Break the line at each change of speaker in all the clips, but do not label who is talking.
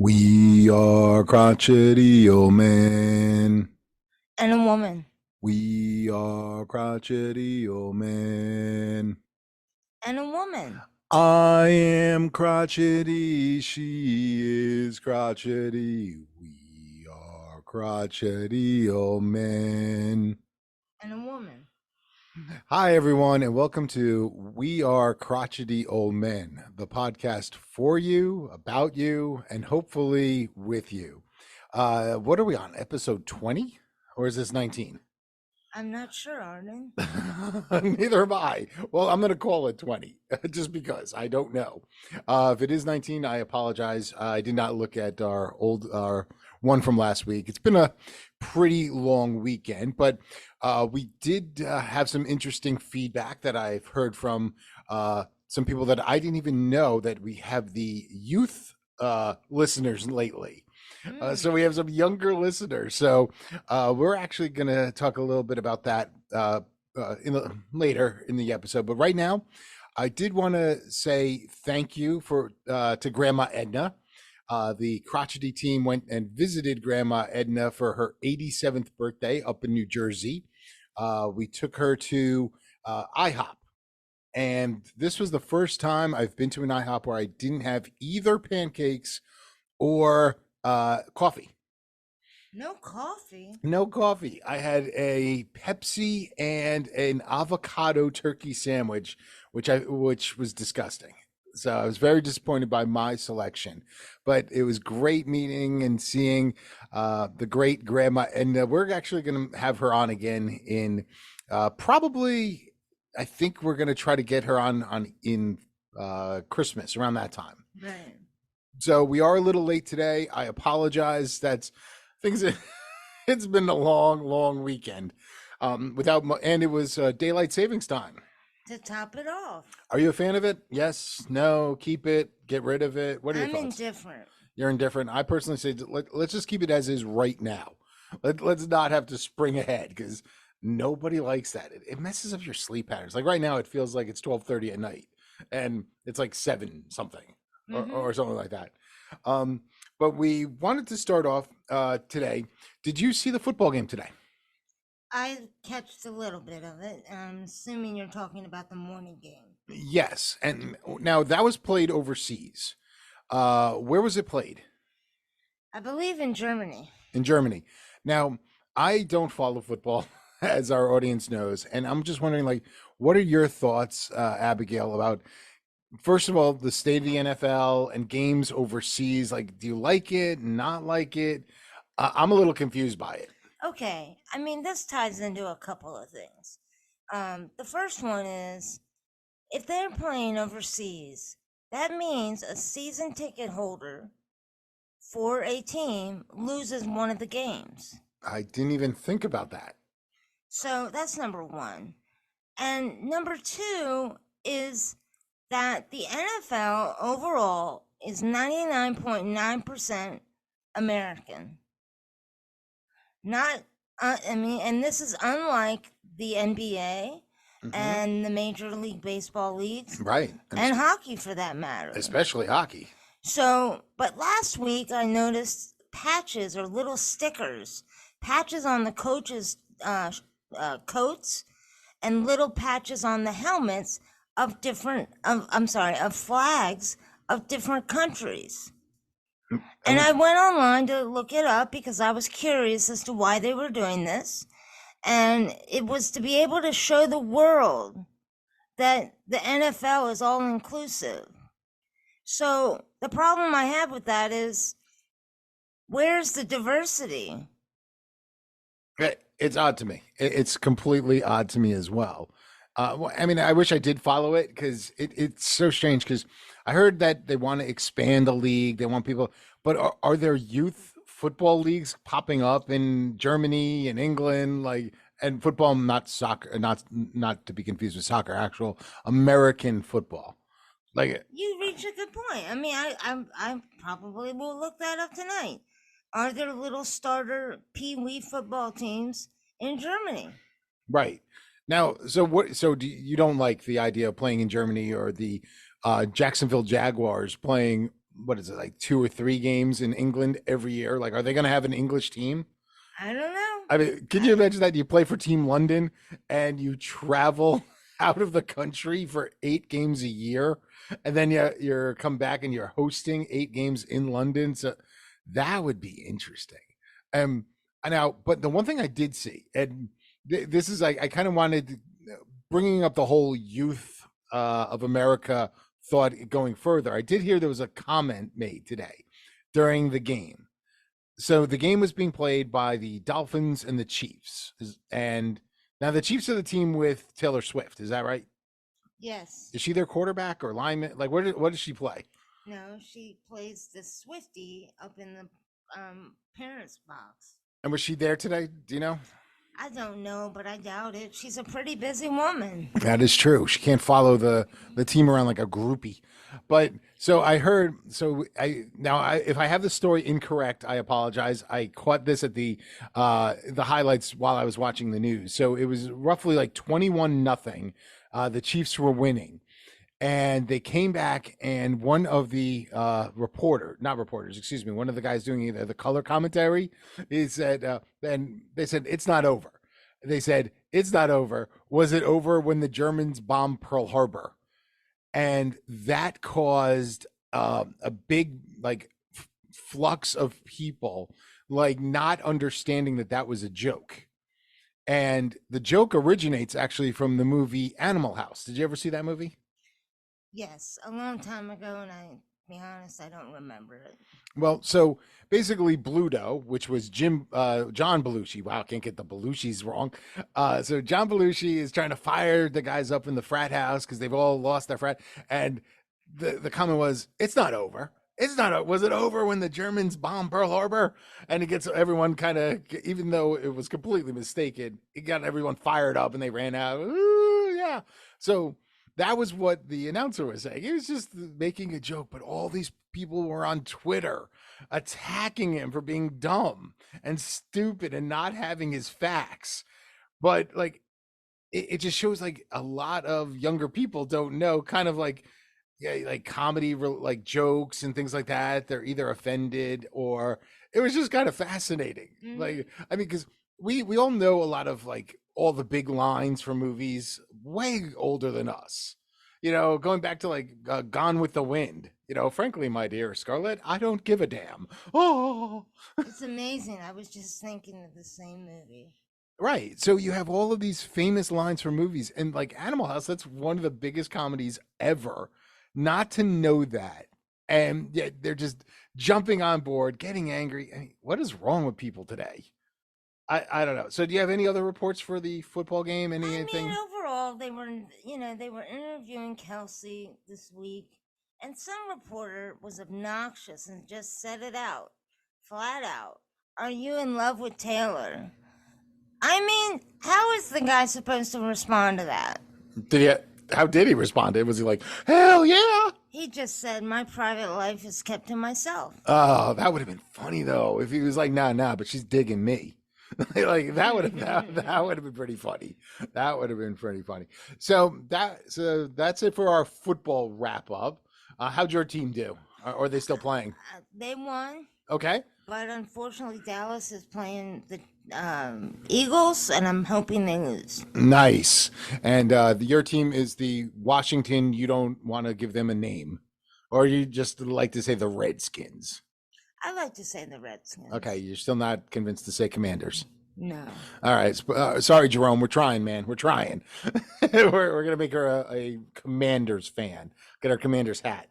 We are crotchety old men.
And a woman.
We are crotchety old men.
And a woman.
I am crotchety. She is crotchety. We are crotchety old men.
And a woman.
Hi, everyone, and welcome to We Are Crotchety Old Men, the podcast for you, about you, and hopefully with you. What are we on? Episode 20? Or is this 19?
I'm not sure, Arden.
Neither am I. Well, I'm going to call it 20 just because I don't know. If it is 19, I apologize. I did not look at our one from last week. It's been a pretty long weekend, but we did have some interesting feedback that I've heard from some people that I didn't even know that we have the youth listeners lately. So we have some younger listeners. So we're actually going to talk a little bit about that later in the episode. But right now, I did want to say thank you to Grandma Edna. The Crotchety team went and visited Grandma Edna for her 87th birthday up in New Jersey. We took her to IHOP. And this was the first time I've been to an IHOP where I didn't have either pancakes or coffee.
No coffee.
No coffee. I had a Pepsi and an avocado turkey sandwich, which was disgusting. So I was very disappointed by my selection, but it was great meeting and seeing the great Grandma, and we're actually going to have her on again in probably. I think we're going to try to get her on in Christmas around that time.
Right.
So we are a little late today. I apologize. It's been a long weekend and it was daylight savings time.
To top it off.
Are you a fan of it? Yes, no, keep it, get rid of it. What are your thoughts?
I'm indifferent.
You're indifferent. I personally say let's just keep it as is right now. Let's not have to spring ahead because nobody likes that. It messes up your sleep patterns. Like right now, it feels like it's 12:30 at night and it's like 7 something. Or something like that. But we wanted to start off today. Did you see the football game today?
I catched a little bit of it. I'm assuming you're talking about the morning game.
Yes. And now that was played overseas. Where was it played?
I believe in Germany.
In Germany. Now, I don't follow football, as our audience knows. And I'm just wondering, like, what are your thoughts, Abigail, about first of all, the state of the NFL and games overseas? Like, do you like it, not like it? I'm a little confused by it.
Okay. I mean, this ties into a couple of things. The first one is if they're playing overseas, that means a season ticket holder for a team loses one of the games.
I didn't even think about that.
So that's number one. And number two is that the NFL overall is 99.9% American. Not, and this is unlike the NBA and the Major League Baseball leagues.
Right.
And hockey for that matter.
Especially hockey.
So, but last week I noticed patches or little stickers, patches on the coaches' coats and little patches on the helmets of flags of different countries. And I went online to look it up because I was curious as to why they were doing this. And it was to be able to show the world that the NFL is all inclusive. So the problem I have with that is, where's the diversity?
It's odd to me. It's completely odd to me as well. I mean, I wish I did follow it because it's so strange because I heard that they want to expand the league. They want people, but are there youth football leagues popping up in Germany and England? Like, and football, not soccer, not to be confused with soccer, actual American football. Like,
you reach a good point. I mean, I probably will look that up tonight. Are there little starter pee-wee football teams in Germany?
right. Now, so you don't like the idea of playing in Germany or the Jacksonville Jaguars playing what is it, like 2 or 3 games in England every year? Like, are they going to have an English team?
I don't know.
I mean, can you imagine that you play for Team London and you travel out of the country for 8 games a year, and then you're come back and you're hosting 8 games in London? So that would be interesting. Um, now, but the one thing I did see, and this is I kind of wanted bringing up the whole youth of America thought going further. I did hear there was a comment made today during the game. So the game was being played by the Dolphins and the Chiefs. And now the Chiefs are the team with Taylor Swift. Is that right?
Yes.
Is she their quarterback or lineman? Like, what does she play?
No, she plays the Swifty up in the parents' box.
And was she there today? Do you know?
I don't know, but I doubt it. She's a pretty busy woman.
That is true. She can't follow the team around like a groupie. But so I heard. So if I have the story incorrect, I apologize. I caught this at the highlights while I was watching the news. So it was roughly like 21-0. The Chiefs were winning, and they came back, and one of the not reporters, excuse me, one of the guys doing the color commentary, he said, and they said, it's not over. They said, it's not over. Was it over when the Germans bombed Pearl Harbor? And that caused a big like flux of people like not understanding that that was a joke. And the joke originates actually from the movie Animal House. Did you ever see that movie?
Yes, a long time ago, and to be honest, I don't remember it.
Well, so basically Bluto, which was John Belushi. Wow, I can't get the Belushis wrong. So John Belushi is trying to fire the guys up in the frat house because they've all lost their frat. And the comment was, it's not over. It's not. Was it over when the Germans bombed Pearl Harbor? And it gets everyone kind of, even though it was completely mistaken, it got everyone fired up and they ran out. Ooh, yeah. So that was what the announcer was saying. He was just making a joke, but all these people were on Twitter attacking him for being dumb and stupid and not having his facts. But like, it just shows like a lot of younger people don't know, kind of like, yeah, like comedy, like jokes and things like that. They're either offended or it was just kind of fascinating.
Mm-hmm.
Like, I mean, because we all know a lot of like all the big lines from movies way older than us. You know, going back to like Gone with the Wind. You know, frankly, my dear Scarlett, I don't give a damn. Oh,
It's amazing. I was just thinking of the same movie.
right. So you have all of these famous lines from movies, and like Animal House, that's one of the biggest comedies ever. Not to know that, and yet they're just jumping on board, getting angry. I mean, what is wrong with people today? I don't know. So do you have any other reports for the football game?
I
Anything?
mean, overall, they were interviewing Kelsey this week, and some reporter was obnoxious and just said it out, flat out. Are you in love with Taylor? I mean, how is the guy supposed to respond to that?
Did he? How did he respond? Was he like, hell yeah?
He just said, my private life is kept to myself.
Oh, that would have been funny though if he was like, nah, but she's digging me. Like that would have that would have been pretty funny. That would have been pretty funny. So that's it for our football wrap up. How'd your team do? Or are they still playing?
They won,
Okay.
but unfortunately, Dallas is playing the Eagles, and I'm hoping they lose.
Nice. And your team is the Washington. You don't want to give them a name, or you just like to say the Redskins.
I like to say the Redskins.
Okay, you're still not convinced to say Commanders.
No.
All right. Sorry, Jerome. We're trying, man. We're trying. we're gonna make her a Commanders fan. Get our Commanders hat.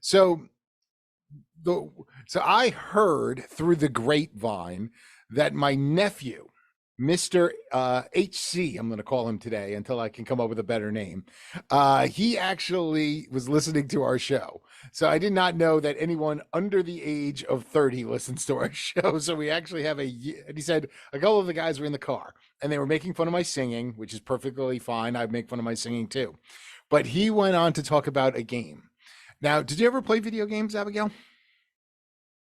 So I heard through the grapevine that my nephew, Mr. HC, I'm going to call him today until I can come up with a better name. He actually was listening to our show. So I did not know that anyone under the age of 30 listens to our show. So we actually have and he said a couple of the guys were in the car and they were making fun of my singing, which is perfectly fine. I make fun of my singing too. But he went on to talk about a game. Now, did you ever play video games, Abigail?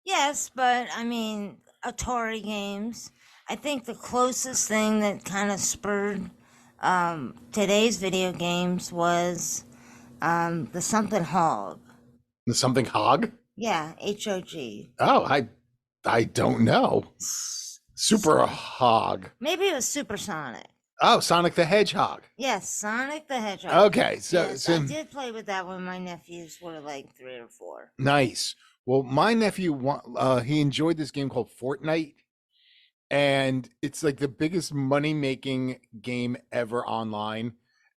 Yes, but I mean, Atari games. I think the closest thing that kind of spurred today's video games was the Something Hog.
Something hog?
Yeah, HOG.
Oh, I don't know. Super hog.
Maybe it was supersonic.
Oh, Sonic the Hedgehog.
Yes, Sonic the Hedgehog.
Okay,
Yes, I did play with that when my nephews were like 3 or 4.
nice. Well, my nephew he enjoyed this game called Fortnite, and it's like the biggest money-making game ever online,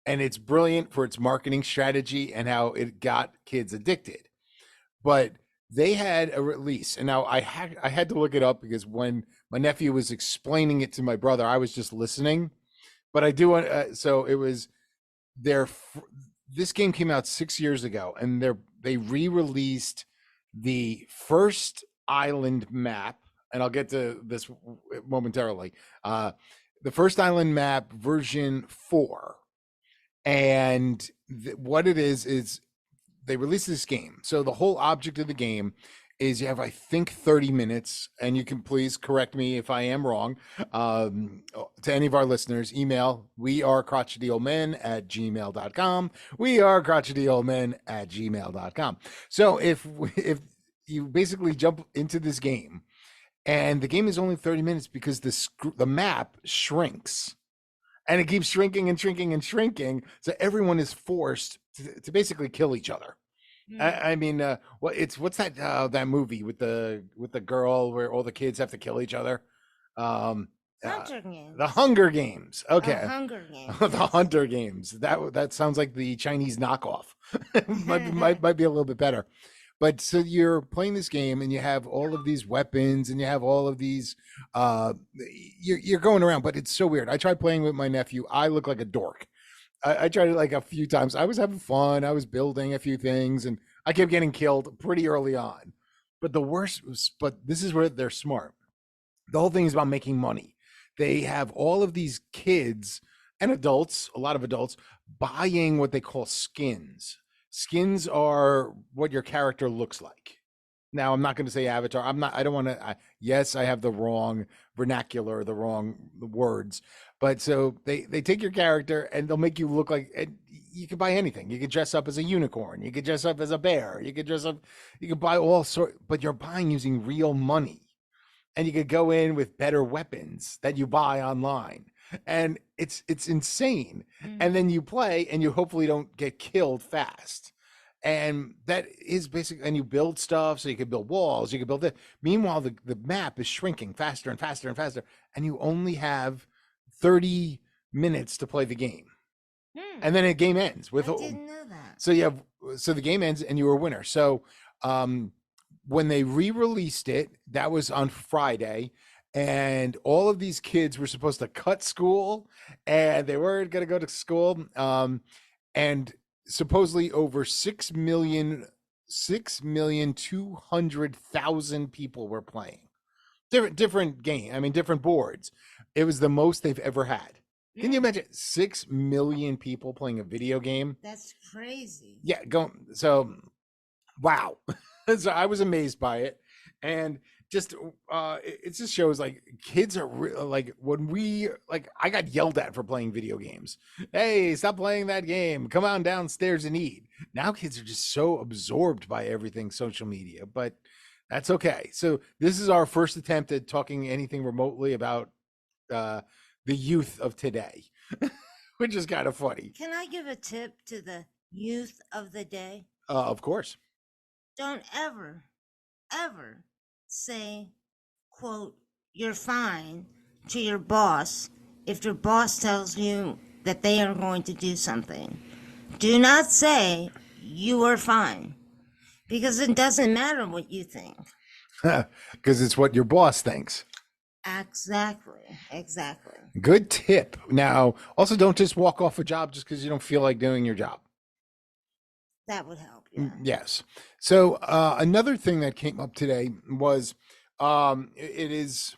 and it's brilliant for its marketing strategy and how it got kids addicted. But they had a release, and now I had to look it up because when my nephew was explaining it to my brother, I was just listening. But I do want so it was their this game came out 6 years ago, and they re-released the first island map, and I'll get to this momentarily. The first island map version 4, and what it is they released this game. So the whole object of the game is you have, I think, 30 minutes, and you can please correct me if I am wrong. To any of our listeners, email, we are crotchetyoldmen@gmail.com. We are crotchetyoldmen@gmail.com. So if you basically jump into this game, and the game is only 30 minutes because the map shrinks, and it keeps shrinking and shrinking and shrinking. So everyone is forced to basically kill each other. I mean, what's that movie with the girl where all the kids have to kill each other?
Hunter Games.
The Hunger Games. Okay.
Hunger Games.
The Hunter Games. That sounds like the Chinese knockoff. might be a little bit better. But so you're playing this game, and you have all of these weapons, and you have all of these. You're going around, but it's so weird. I tried playing with my nephew. I look like a dork. I tried it like a few times. I was having fun. I was building a few things, and I kept getting killed pretty early on. But the worst was, but this is where they're smart. The whole thing is about making money. They have all of these kids and adults, a lot of adults, buying what they call skins. Skins are what your character looks like. Now, I'm not going to say avatar. I don't want to. Yes, I have the wrong vernacular, the wrong words. But so they take your character and they'll make you look like, and you can buy anything. You could dress up as a unicorn. You could dress up as a bear. You could buy all sorts, but you're buying using real money. And you could go in with better weapons that you buy online. And it's insane. And then you play and you hopefully don't get killed fast. And that is basically, and you build stuff, so you can build walls, you can build it. Meanwhile, the map is shrinking faster and faster and faster, and you only have 30 minutes to play the game. And then the game ends with,
I didn't know that.
So the game ends and you were a winner. So when they re-released it, that was on Friday, and all of these kids were supposed to cut school, and they weren't going to go to school. And supposedly over 6,200,000 people were playing different game. I mean, different boards. It was the most they've ever had. Can you imagine 6 million people playing a video game?
That's crazy.
Yeah, so wow. So I was amazed by it, and just it just shows like kids are like, when we like, I got yelled at for playing video games. Hey, stop playing that game, come on downstairs and eat. Now kids are just so absorbed by everything social media, but that's okay. So this is our first attempt at talking anything remotely about the youth of today, which is kind of funny.
Can I give a tip to the youth of the day?
Of course.
Don't ever say, quote, "you're fine" to your boss if your boss tells you that they are going to do something. Do not say you are fine, because it doesn't matter what you think.
Because it's what your boss thinks.
Exactly.
Good tip. Now, also don't just walk off a job just because you don't feel like doing your job.
That would help. Yeah.
Yes. So another thing that came up today was it is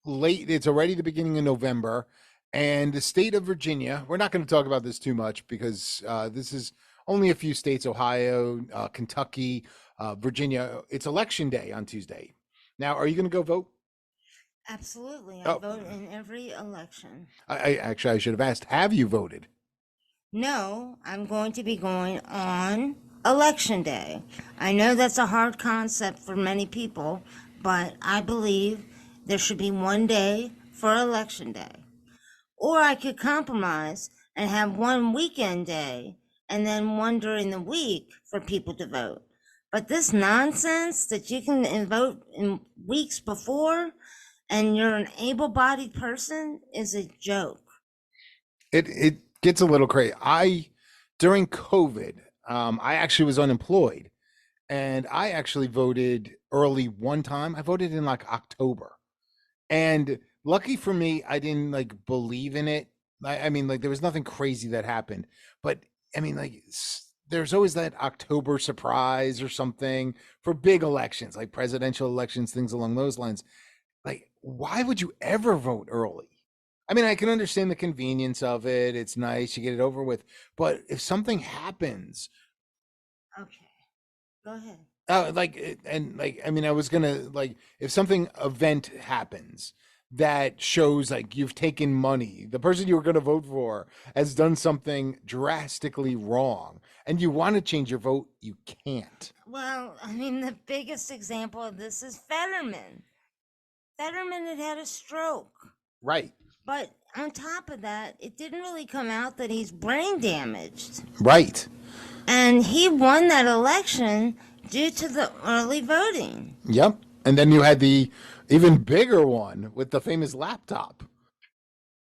late. It's already the beginning of November, and the state of Virginia, we're not going to talk about this too much because this is only a few states: Ohio, Kentucky, Virginia. It's election day on Tuesday. Now, are you going to go vote?
Absolutely. I vote in every election.
I should have asked, have you voted?
No, I'm going to be going on Election day. I know that's a hard concept for many people, but I believe there should be one day for election day. Or I could compromise and have one weekend day and then one during the week for people to vote. But this nonsense that you can vote in weeks before and you're an able bodied person is a joke.
It gets a little crazy. During COVID, I actually was unemployed, and I actually voted early one time. I voted in like October, and lucky for me, I didn't like believe in it. I mean, like there was nothing crazy that happened, but I mean, like there's always that October surprise or something for big elections, like presidential elections, things along those lines. Like, why would you ever vote early? I mean, I can understand the convenience of it. It's nice, you get it over with. But if something happens,
Okay, go ahead.
and like, I mean, I was gonna like, if something event happens that shows like you've taken money, the person you were gonna vote for has done something drastically wrong, and you want to change your vote, you can't.
Well, I mean, the biggest example of this is Fetterman. Fetterman had had a stroke.
Right.
But on top of that, it didn't really come out that he's brain damaged.
Right.
And he won that election due to the early voting.
Yep. And then you had the even bigger one with the famous laptop,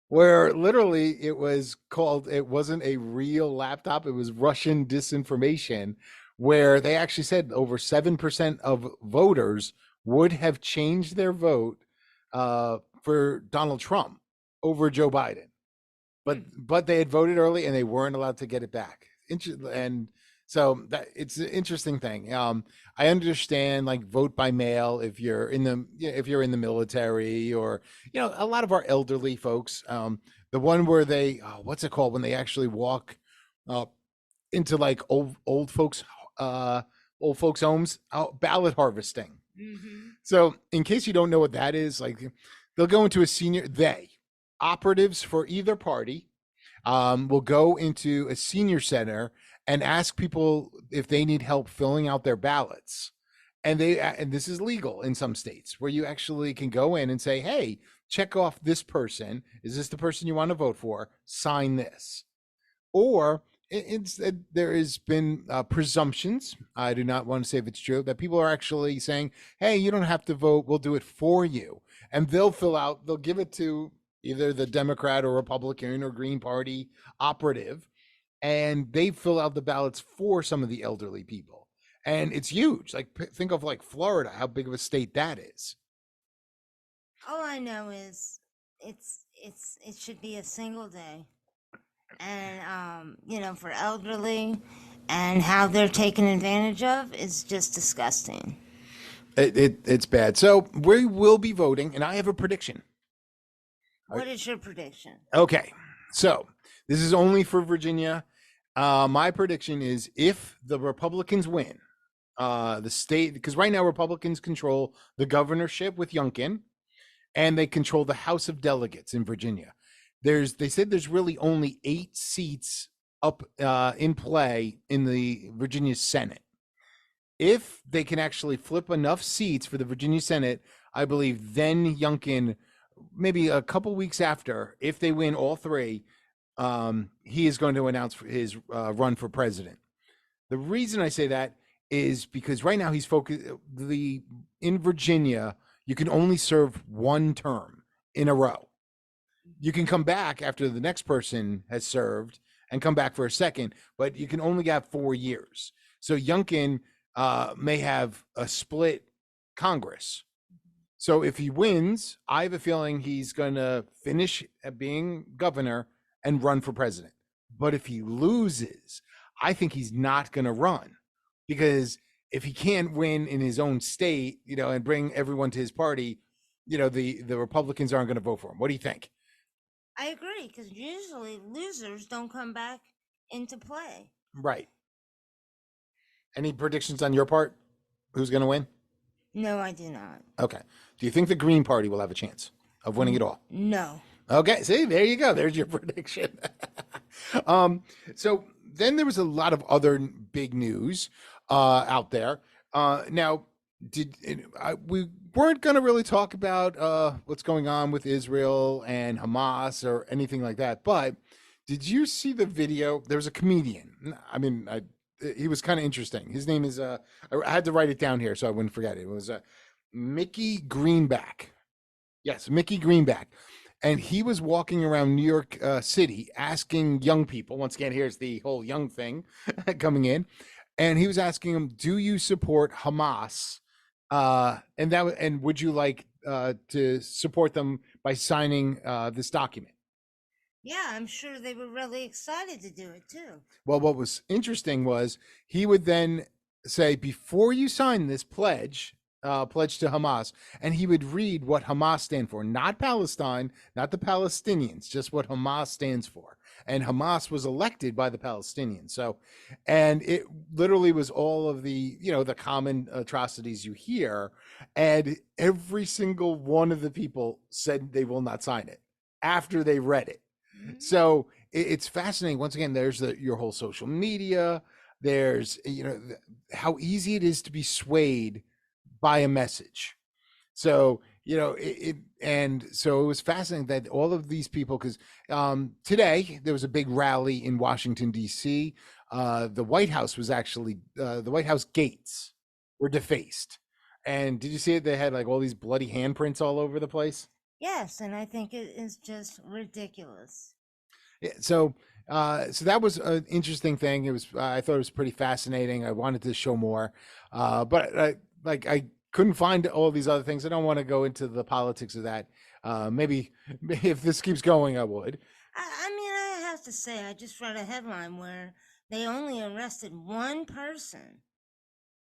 where literally it was called, it wasn't a real laptop, it was Russian disinformation, where they actually said over 7% of voters would have changed their vote for Donald Trump over Joe Biden. But they had voted early and they weren't allowed to get it back. And so that it's an interesting thing. I understand like vote by mail if you're in the military, or a lot of our elderly folks. The one where they what's it called when they actually walk into like old folks homes, ballot harvesting.
Mm-hmm.
So in case you don't know what that is, like they'll go into operatives for either party will go into a senior center and ask people if they need help filling out their ballots. And this is legal in some states where you actually can go in and say, hey, check off this person. Is this the person you want to vote for? Sign this. Or there has been presumptions. I do not want to say if it's true, that people are actually saying, hey, you don't have to vote. We'll do it for you. And they'll give it to either the Democrat or Republican or Green Party operative, and they fill out the ballots for some of the elderly people. And it's huge. Like think of like Florida, how big of a state that is.
All I know is it should be a single day. And for elderly and how they're taken advantage of is just disgusting.
It's bad. So we will be voting, and I have a prediction.
What is your prediction?
Okay, so this is only for Virginia. My prediction is if the Republicans win the state, because right now Republicans control the governorship with Youngkin, and they control the House of Delegates in Virginia. They said there's really only 8 seats up in play in the Virginia Senate. If they can actually flip enough seats for the Virginia Senate, I believe then Youngkin, maybe a couple weeks after, if they win all 3, he is going to announce his run for president. The reason I say that is because right now he's focused. In Virginia, you can only serve 1 term in a row. You can come back after the next person has served and come back for a second, but you can only have 4 years. So Youngkin may have a split Congress. So if he wins, I have a feeling he's going to finish at being governor and run for president. But if he loses, I think he's not going to run, because if he can't win in his own state, and bring everyone to his party, the Republicans aren't going to vote for him. What do you think?
I agree, because usually losers don't come back into play.
Right. Any predictions on your part? Who's going to win?
No, I do not.
Okay. Do you think the Green Party will have a chance of winning it all?
No.
Okay. See, there you go. There's your prediction. So then there was a lot of other big news out there. Now, we weren't going to really talk about what's going on with Israel and Hamas or anything like that, but did you see the video? There was a comedian. I mean, he was kind of interesting. His name is I had to write it down here so I wouldn't forget it. It was Mickey Greenback. Yes, Mickey Greenback. And he was walking around New York City asking young people, once again, here's the whole young thing coming in. And he was asking them, do you support Hamas? And would you like to support them by signing this document?
Yeah, I'm sure they were really excited to do it too.
Well, what was interesting was he would then say, before you sign this pledge to Hamas, and he would read what Hamas stand for, not Palestine, not the Palestinians, just what Hamas stands for. And Hamas was elected by the Palestinians. So, and it literally was all of the common atrocities you hear. And every single one of the people said they will not sign it after they read it. So it's fascinating. Once again, there's your whole social media. There's, how easy it is to be swayed by a message. So, and so it was fascinating that all of these people, because today there was a big rally in Washington, D.C. The White House was actually, the White House gates were defaced. And did you see it? They had like all these bloody handprints all over the place.
Yes, and I think it is just ridiculous.
Yeah, so that was an interesting thing. It was, I thought it was pretty fascinating. I wanted to show more, but I couldn't find all these other things. I don't want to go into the politics of that. Maybe if this keeps going, I would.
I mean, I have to say, I just read a headline where they only arrested one person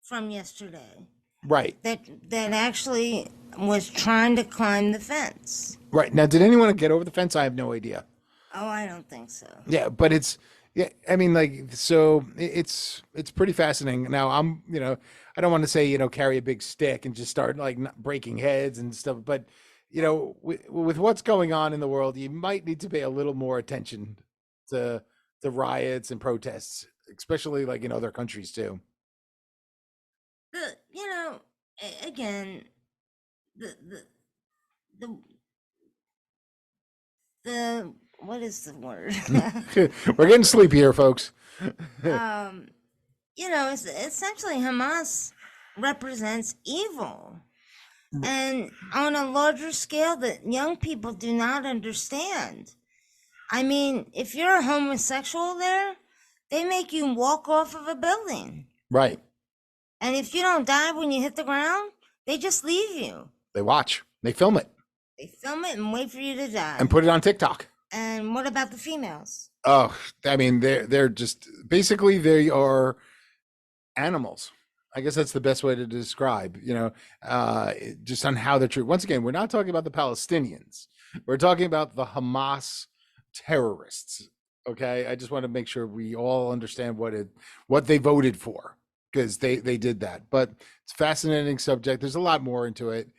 from yesterday.
Right.
That actually was trying to climb the fence.
Right. Now, did anyone get over the fence? I have no idea.
Oh, I don't think so.
Yeah, but I mean, like, so it's pretty fascinating. Now, I don't want to say, carry a big stick and just start like breaking heads and stuff, but with what's going on in the world, you might need to pay a little more attention to the riots and protests, especially like in other countries too.
Again, the what is the word?
We're getting sleepy here, folks.
Essentially Hamas represents evil, and on a larger scale that young people do not understand. I mean, if you're a homosexual there, they make you walk off of a building.
Right.
And if you don't die when you hit the ground, they just leave you.
They watch. They film it.
They film it and wait for you to die.
And put it on TikTok.
And what about the females?
Oh, I mean, they're just basically they are animals. I guess that's the best way to describe, just on how they're treated. Once again, we're not talking about the Palestinians. We're talking about the Hamas terrorists. Okay, I just want to make sure we all understand what they voted for, because they did that. But it's a fascinating subject. There's a lot more into it.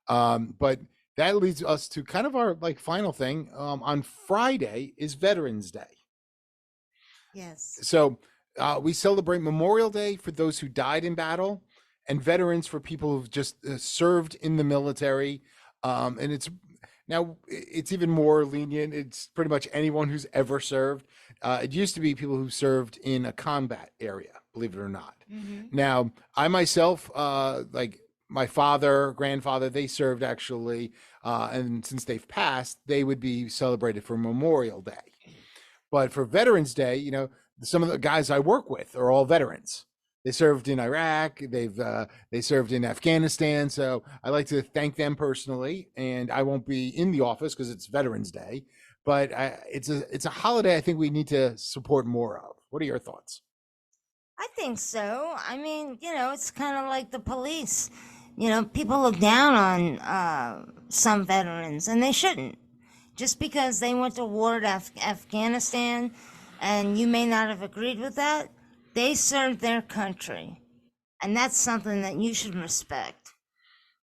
But that leads us to kind of our final thing. On Friday is Veterans Day.
Yes.
So we celebrate Memorial Day for those who died in battle, and veterans for people who've just served in the military. And it's even more lenient. It's pretty much anyone who's ever served. It used to be people who served in a combat area, believe it or not. Mm-hmm. Now, I myself, like my father, grandfather, they served actually. And since they've passed, they would be celebrated for Memorial Day. But for Veterans Day, some of the guys I work with are all veterans. They served in Iraq. They served in Afghanistan. So I like to thank them personally. And I won't be in the office because it's Veterans Day. But it's a holiday I think we need to support more of. What are your thoughts?
I think so. I mean, it's kind of like the police. People look down on some veterans, and they shouldn't. Just because they went to war in Afghanistan, and you may not have agreed with that, they served their country. And that's something that you should respect.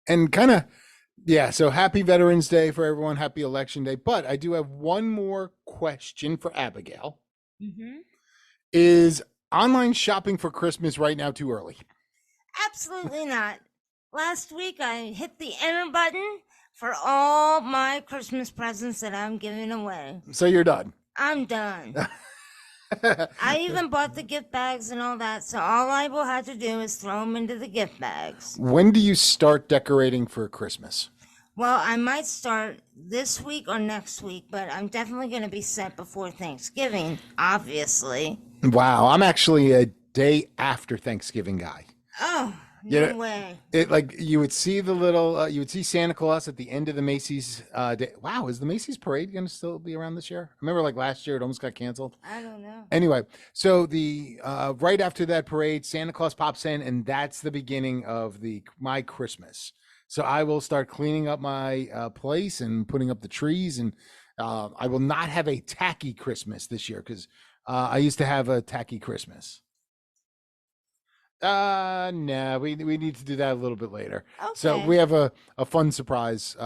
And so happy Veterans Day for everyone. Happy Election Day. But I do have one more question for Abigail. Mm-hmm. Is online shopping for Christmas right now too early?
Absolutely not. Last week I hit the enter button for all my Christmas presents that I'm giving away.
So you're done.
I'm done. I even bought the gift bags and all that, so all I will have to do is throw them into the gift bags.
When do you start decorating for Christmas?
Well, I might start this week or next week, but I'm definitely going to be set before Thanksgiving, obviously.
Wow, I'm actually a day after Thanksgiving guy.
Oh,
You
no
know,
way.
it like you would see the little, you would see Santa Claus at the end of the Macy's day. Wow, is the Macy's parade going to still be around this year? I remember like last year it almost got canceled.
I don't know.
Anyway, so the right after that parade, Santa Claus pops in, and that's the beginning of the my Christmas. So I will start cleaning up my place and putting up the trees, and I will not have a tacky Christmas this year because I used to have a tacky Christmas. No, we need to do that a little bit later. So
Okay.
we have a fun surprise.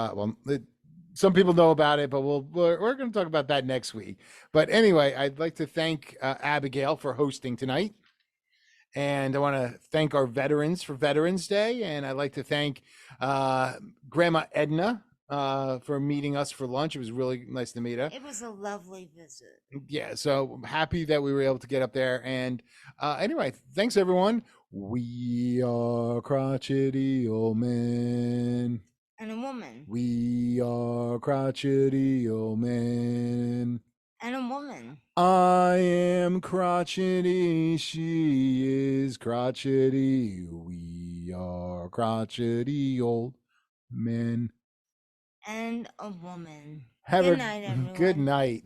Some people know about it, but we're going to talk about that next week. But anyway, I'd like to thank Abigail for hosting tonight, and I want to thank our veterans for Veterans Day, and I'd like to thank Grandma Edna for meeting us for lunch. It was really nice to meet her.
It was a lovely visit.
Yeah, so I'm happy that we were able to get up there. And anyway, thanks everyone. We are crotchety old men.
And a woman.
We are crotchety old men.
And a woman.
I am crotchety. She is crotchety. We are crotchety old men.
And a woman.
Have
Good
a
night, everyone.
good night.